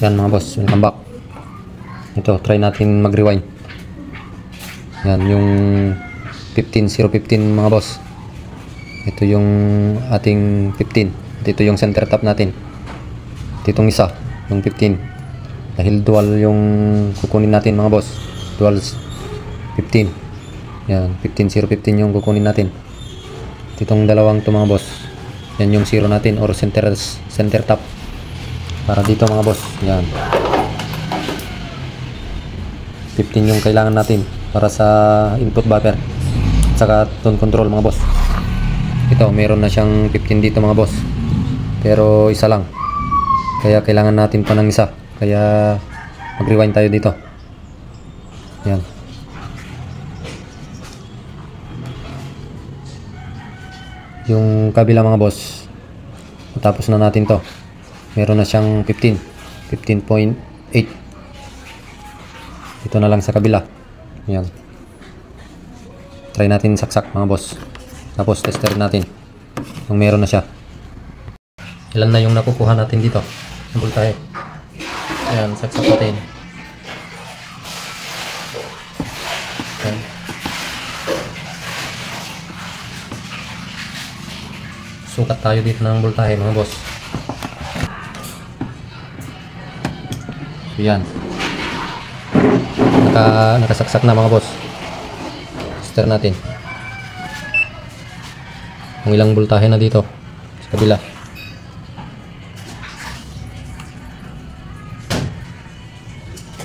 Yan mga boss, welcome back. Ito, try natin mag-rewind. Yan yung 15015 mga boss. Ito yung ating 15. Ito yung center tap natin. Itong isa, yung 15. Dahil dual yung kukunin natin mga boss. Dual 15. Yan, 15015 yung kukunin natin. Itong dalawang to mga boss. Yan yung zero natin or center tap. Para dito mga boss. Yan. 15 yung kailangan natin para sa input buffer. Saka tone control mga boss. Ito, meron na siyang 15 dito mga boss. Pero isa lang. Kaya kailangan natin pa ng isa. Kaya mag-rewind tayo dito. Yan. Yung kabila mga boss. Tapos na natin to. Meron na siyang 15.8. Ito na lang sa kabila. Yan. Try natin saksak mga boss. Tapos tester natin kung meron na siya. Ilan na yung nakukuha natin dito. Sample tayo. Ayan, saksak natin. Ayan. Sukat tayo dito ng voltahe mga boss. So yan. Nakasaksak na mga boss. Tester natin kung ilang voltahe na dito sa kabila.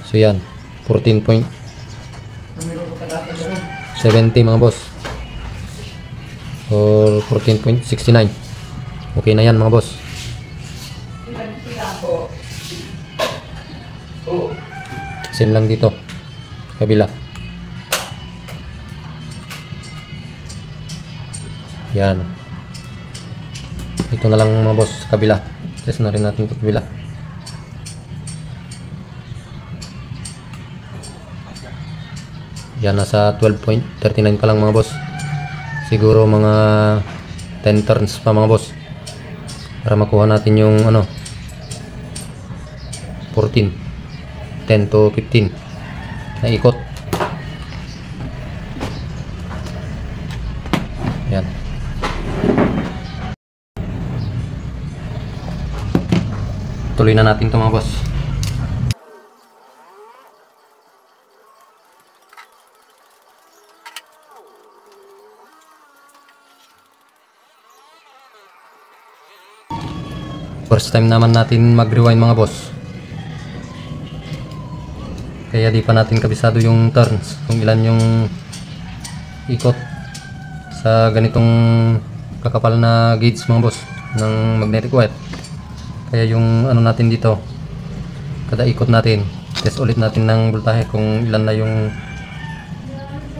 So yan, 14.70 mga boss or 14.69. Okay na yan mga boss. Same lang dito kabila. Yan. Ito na lang mga boss kabila. Test na rin natin ito kabila. Yan, nasa 12.39 pa lang mga boss. Siguro mga 10 turns pa mga boss para makuha natin yung 14, 10 to 15 na ikot. Yan. Tuloy na natin ito mga boss. First time naman natin mag-rewind mga boss. Kaya di pa natin kabisado yung turns, kung ilan yung ikot sa ganitong kakapal na gauge mga boss ng magnetic wire. Kaya yung natin dito, kada ikot natin, test ulit natin ng voltahe kung ilan na yung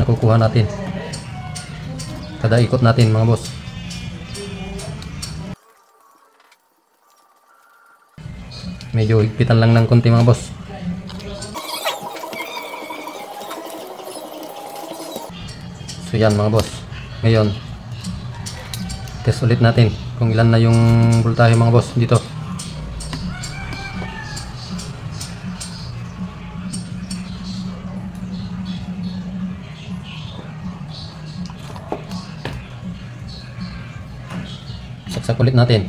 nakukuha natin kada ikot natin mga boss. Medyo higpitan lang ng konti mga boss. So yan mga boss. Ngayon, test ulit natin kung ilan na yung voltahe mga boss dito. Saksak ulit natin.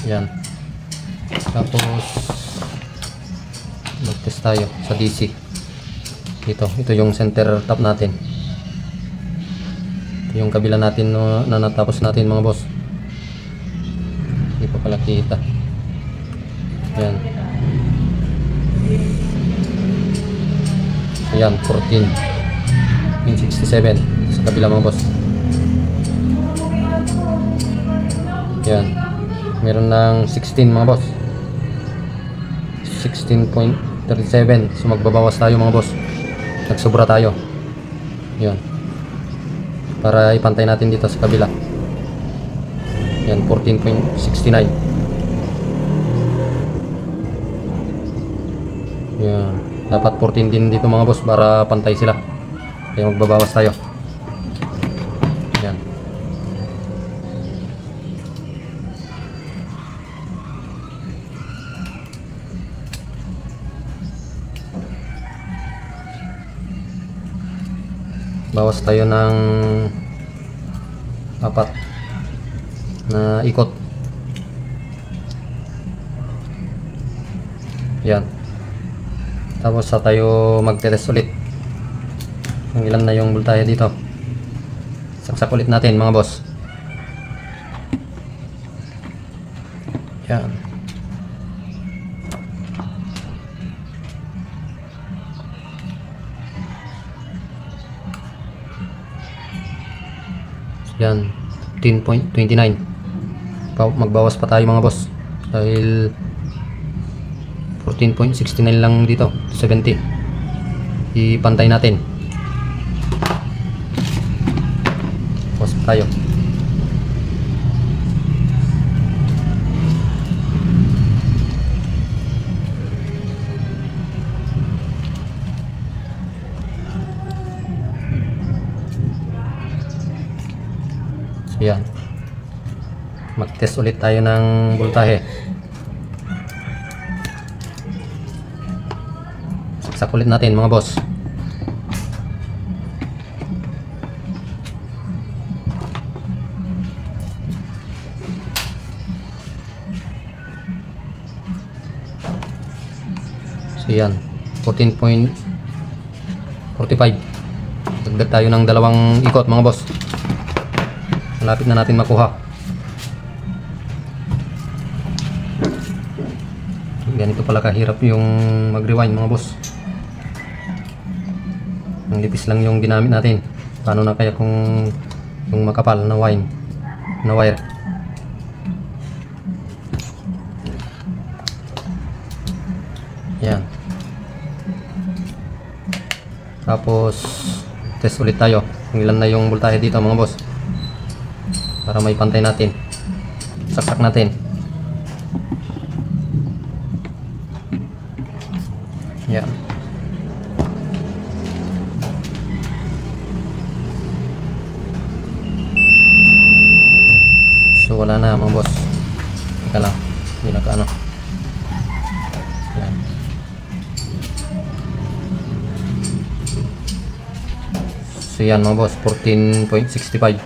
Yan. Tapos mag-test tayo sa DC. Ito yung center tap natin. Ito yung kabila natin na natapos natin mga boss. Hindi pa pala kita. Yan. Ayan, 14.67 sa kabila mga boss. Yan. Meron ng 16 mga boss. 16.37. So magbabawas tayo mga boss. Nagsobra tayo. Yan. Para ipantay natin dito sa kabila. Yan, 14.69. Yan. Dapat 14 din dito mga boss para pantay sila. Kaya magbabawas tayo. Yan. Bawas tayo ng 4 na ikot. Yan. Tapos sa tayo magte-test ulit kung ilan na yung voltahe dito. Saksak ulit natin mga boss. Yan. Yan, 10.29. Magbawas pa tayo mga boss dahil 14.69 lang dito, 70. Ipantay natin. Bawas pa tayo. Yan. Mag-test ulit tayo ng voltahe. Saksak ulit natin mga boss. So yan, 14.45. Dagdag tayo ng 2 ikot mga boss. Malapit na natin makuha. Ganito pala kahirap yung mag-rewind mga boss. Ang lipis lang yung ginamit natin. Paano na kaya kung yung makapal na wire. Yan. Tapos test ulit tayo kung ilan na yung voltahe dito mga boss, para may pantay natin. Saksak natin. Yan. So wala na mga boss. Teka lang, hindi na kaano. Yan. So yan mga boss, 14.65.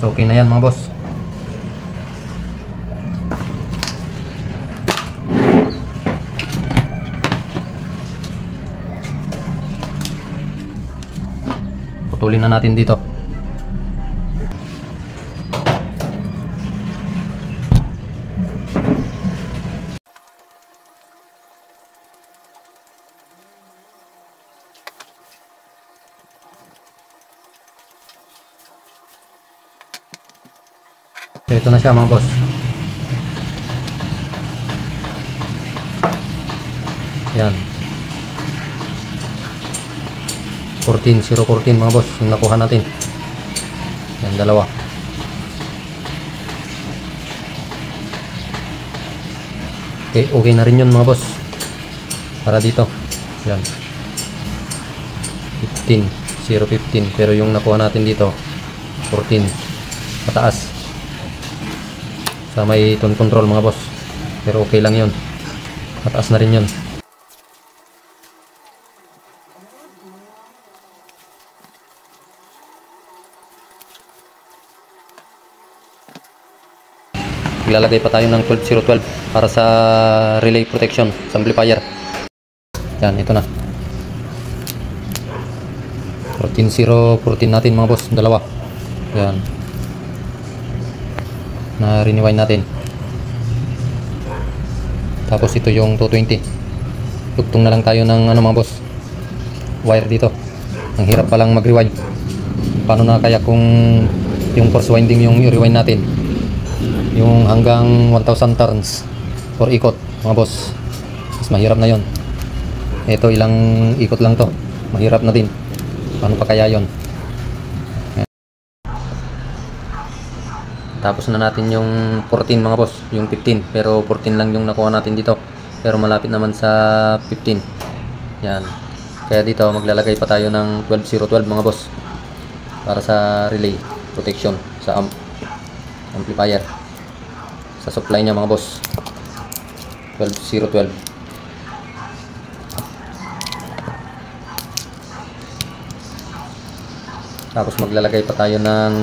So okay na yan mga boss. Putulin na natin dito. So ito na siya mga boss. Yan. 14.014 mga boss yung nakuha natin. Yan, dalawa. Okay, okay na rin yun mga boss. Para dito. Yan. 15.015. Pero yung nakuha natin dito 14. Pataas. Sa may tone control mga boss. Pero okay lang yun. Pataas na rin yun. Ilalagay pa tayo ng 12012 para sa relay protection sa amplifier. Yan, ito na. 14.014 natin mga boss, dalawa. Yan. Na rewind natin. Tapos ito yung 220. Tugtong na lang tayo ng ano mga boss, wire dito. Ang hirap palang mag-rewind. Paano na kaya kung yung force winding yung i-rewind natin, yung hanggang 1000 turns for ikot mga boss, mas mahirap na yon. Ito ilang ikot lang to, mahirap na din. Paano pa kaya yon? Tapos na natin yung 14 mga boss, yung 15, pero 14 lang yung nakuha natin dito, pero malapit naman sa 15. Yan, kaya dito maglalagay pa tayo ng 12.012 mga boss para sa relay protection sa amplifier, sa supply niya mga boss. 12.012. Tapos maglalagay pa tayo ng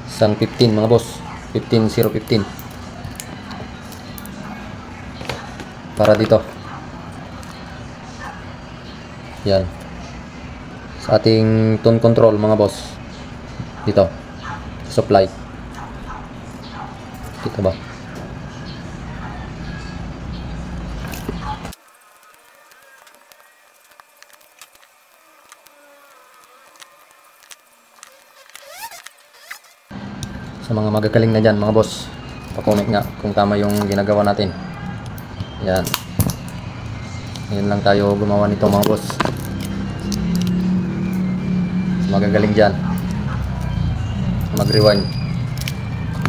isang 15 mga boss, 15015 para dito. Yan, sa ating tone control mga boss, dito sa supply. Dito ba? Sa mga magagaling na dyan mga boss, pa-comment nga kung tama yung ginagawa natin. Yan, ngayon lang tayo gumawa nito mga boss. Magagaling dyan, mag-rewind,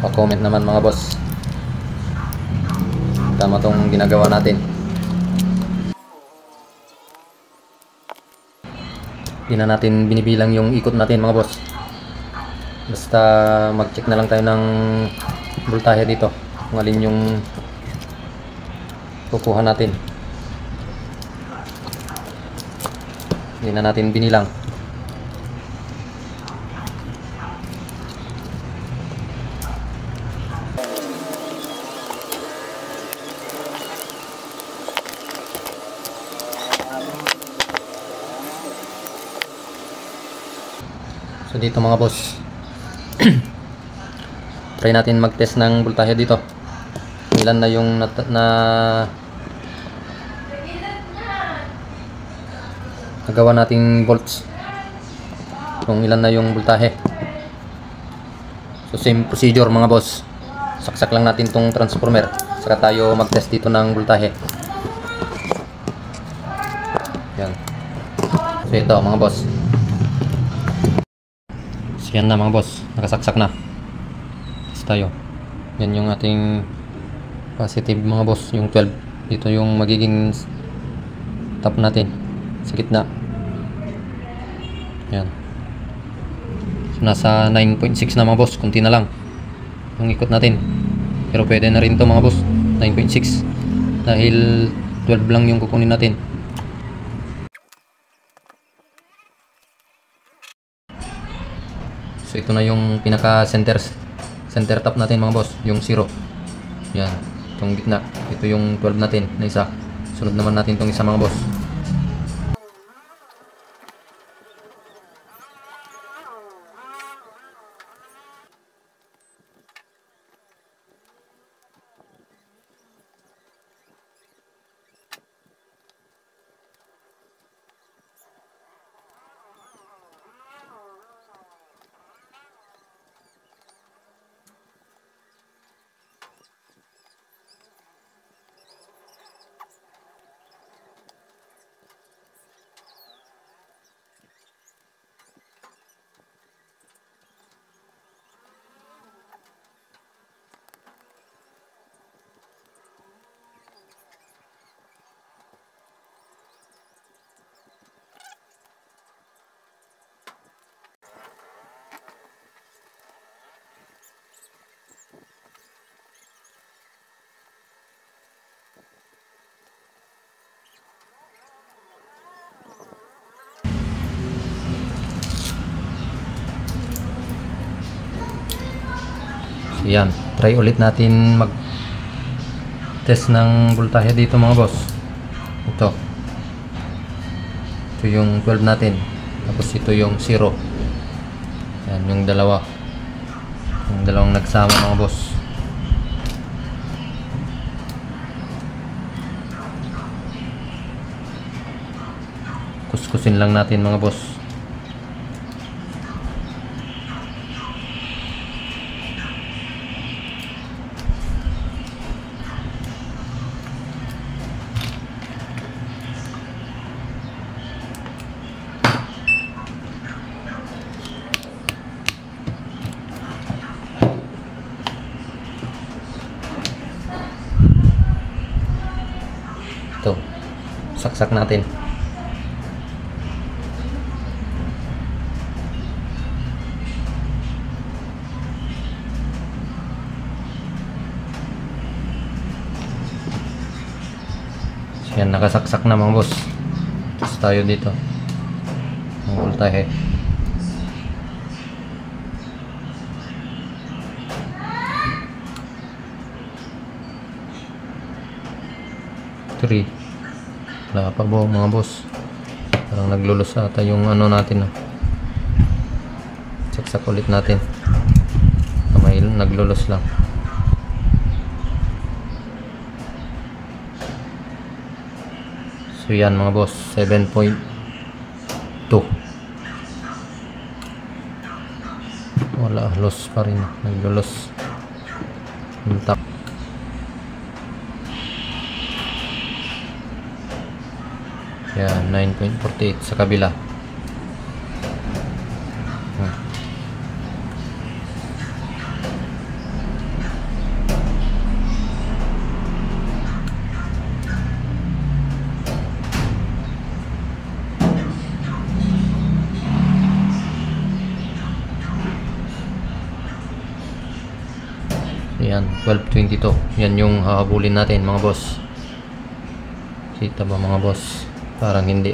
pa-comment naman mga boss, tama tong ginagawa natin. Hindi na natin binibilang yung ikot natin mga boss, basta mag-check na lang tayo ng voltahe dito kung alin yung kukuha natin. Hindi na natin binilang. So dito mga boss, try natin mag-test ng voltahe dito. Ilan na yung nagawa nating volts, kung ilan na yung voltahe. So same procedure mga boss, saksak lang natin tong transformer, saka tayo mag-test dito ng voltahe. Yan. So ito mga boss, so yan na mga boss, nakasaksak na. Test tayo. Yan yung ating positive mga boss, yung 12. Dito yung magiging top natin sa gitna. Yan. So nasa 9.6 na mga boss, kunti na lang yung ikot natin, pero pwede na rin to mga boss, 9.6, dahil 12 lang yung kukunin natin. So ito na yung pinaka center top natin mga boss, yung 0. Yan, itong gitna, ito yung 12 natin na isa. Sunod naman natin itong isa mga boss. So yan, try ulit natin mag test ng voltahe dito mga boss. Ito yung 12 natin, tapos ito yung 0. Yan yung dalawang nagsama mga boss. Kuskusin lang natin mga boss. Ito, saksak natin. So yan, nakasaksak na mga boss. tayo dito ng voltahe. Wala pa po mga boss, parang naglulos ata yung ano natin. Saksak ulit natin, may naglulos lang. So yan mga boss, 7.2. Wala, loss pa rin, naglulos yung top. Yan, 9.48 sa kabila. Yan, 12.22. Yan yung hahabulin natin mga boss. Kita ba mga boss? Parang hindi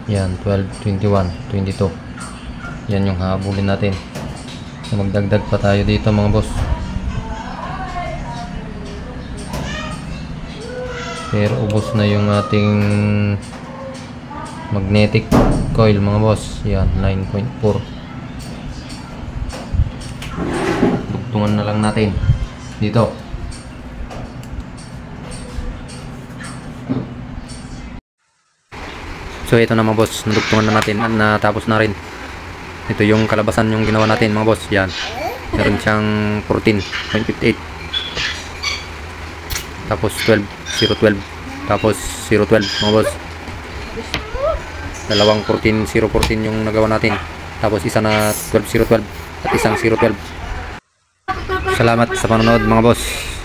Yan, 12, 21, 22. Yan yung hahabulin natin. So, magdagdag pa tayo dito mga boss. Pero ubos na yung ating magnetic coil mga boss. Yan, 9.4. Tugtungan na lang natin dito. So ito na mga boss, nadugtungan na natin at natapos na rin. Ito yung kalabasan yung ginawa natin mga boss. Yan, meron siyang 14.58, tapos 12, 012, tapos 012 mga boss. Dalawang 14, 014 yung nagawa natin, tapos isa na 12, 012 at isang 012. Salamat sa panonood mga boss.